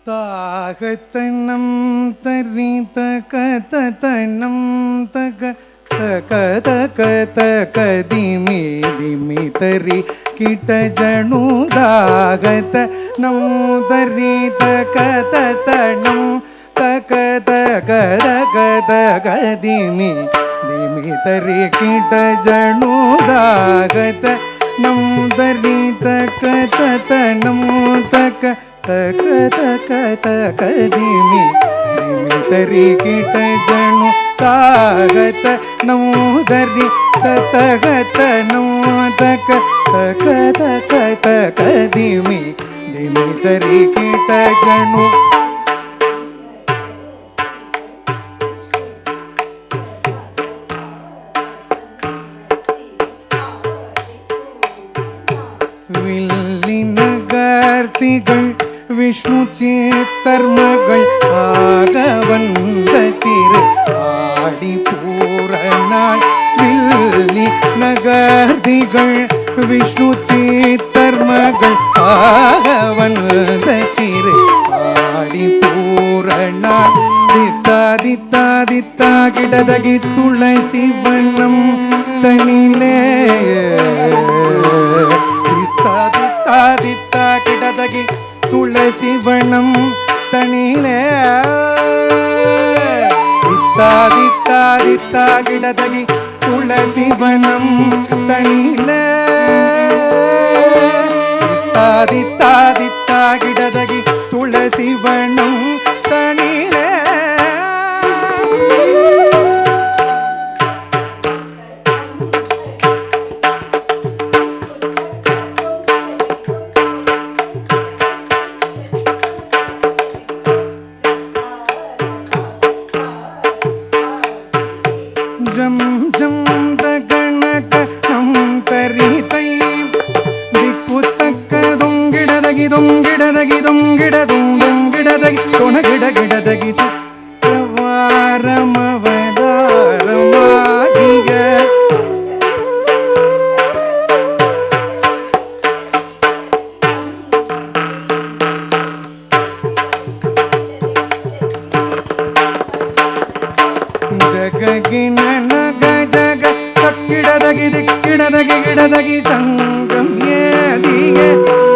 தாகத்தனம் தரி தகதனம் தக தக தக தகதிமி திமி தரி கிட்ட ஜணு தாகத்தனம் தரி தகதனம் தக தக தக தகதிமி திமி தரி கிட்ட ஜணு தாகத்தனம் தரி தகதனம் தக ತಕ ತಕ ತಕ ದಿಮಿ ದಿಮಿ ತರಿ ಕಿಟ ಜಣು ತಾಗತ ನಮೋದರಿ ತತಗತ ನಮೋ ತಕ ತಕ ತಕ ತಕ ದಿಮಿ ದಿಮಿ ತರಿ ಕಿಟ ಜಣು வில்லினகர்த்திகள் விஷ்ணு சேத்தர்மகள் ஆக வந்த திரு ஆடி பூர நாள் வில்லி நகர்திகள் விஷ்ணு சேத்தர்மகள் ஆக வந்த திரு ஆடி பூர நாள் தித்தாதித்தாதித்தா கிடதகி துளசி வண்ணம் தனிலே தித்தாதித்தாதித்தா கிடதகி துளசி வனம் தனிலே தித்தாதித்தாதித்தா கிடதகி துளசி வனம் தனிலே தித்தாதித்தாதித்தா கிடதகி துளசி வனம் தனிலே ಜಂ ಜಂ ದಗಣಕ ನಂ ತರಿತೈ ದಿಕ್ಕು ತಕ್ಕ ದೊಂಗಿಡದಗಿ ದೊಂಗಿಡದಗಿ ದೊಂಗಿಡದುಂ ದೊಂಗಿಡದಗಿ ತೊಣಗಿಡ ಗಿಡದಗಿ ಚುಕ್ರವಾರಮವದಾರಮಾಗಿಯ ಜಗಗಿನ ನಗ ಜಗ ತಕ್ಕಿಡದಗಿ ದಿಕ್ಕಿಡದಗಿ ಗಿಡದಗಿ ಸಂಗಮ್ ಏದಿಗೆ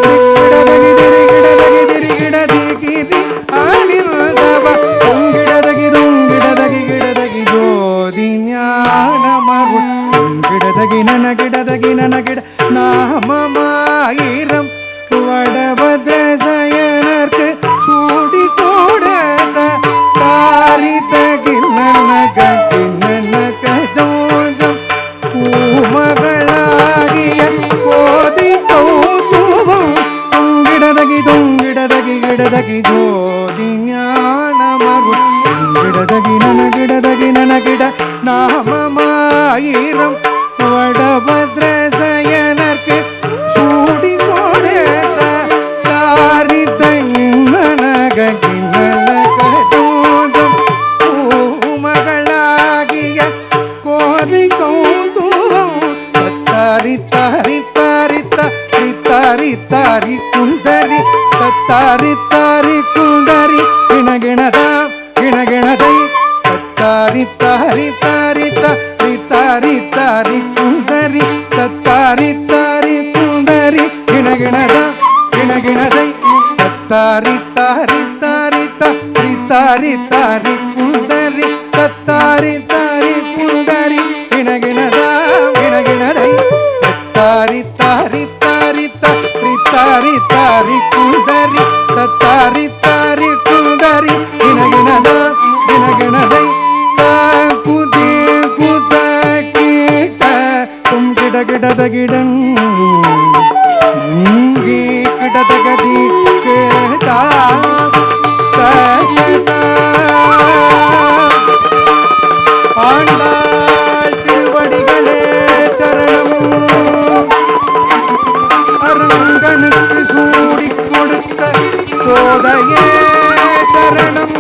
ದಿಕ್ಕಿಡದಗಿ ದಿರಿಗಿಡದಗಿ ದಿರಿಗಿಡದಿ ಗಿರಿ ಆಡಿರುದವ ದೊಂಗಿಡದಗಿ ದೊಂಗಿಡದಗಿ ಗಿಡದಗಿ ಜೋದಿ ಜ್ಞಾನ ಮರು ಗಿಡದಗಿ ನನಗಿಡದಗಿ ನನಗಿಡ ನಾಮಮಾಯಿರಂ ವಡಭದ್ರ ಸಯನರ್க்கு சூடி கோடத தாரிதகி ನನಗ ನನಗ ಜೋಜಂ பூமகளாகிய கோதி கௌதுவம் தொங்கிடதகி தொங்கிடதகி கிடதகி ஜோதி ஞான மரு கிடதகி ನನಗಿಡ நாமமாயிரம் வடபத்ர சயனர்க்கு சூடி கோடத தாரிதகி ನನಗ ನನಗ ಜೋಜಂ பூமகளாகிய கோதி கௌதுவம் தத்தாரி தாரி தாரி தாரி தாரி தாரி குந்தரி தத்தாரி தாரி குந்தரி கிணகிணத கிணகிணதை தத்தாரி தாரி தாரி தாரி தாரி தாரி குந்தரி தத்தாரி தாரி குந்தரி கிணகிணத கிணகிணதை தத்தாரி தாரி தாரி தாரி தாரி தாரி குந்தரி தத்தாரி தாரி குந்தரி கிணகிணத கிணகிணதை தத்தாரி தாரி தாரி தாரி தாரி தாரி குந்தரி தத்தாரி தாரி குந்தரி கிணகிணத கிணகிணதை குதே குத கீட்ட தும் கிட கிடத கிடன் கிடதகதி கேட்டா ஆண்டாள் திருவடிகளே சரணம் அரங்கனுக்கு சூடி கொடுத்த கோதையே சரணம்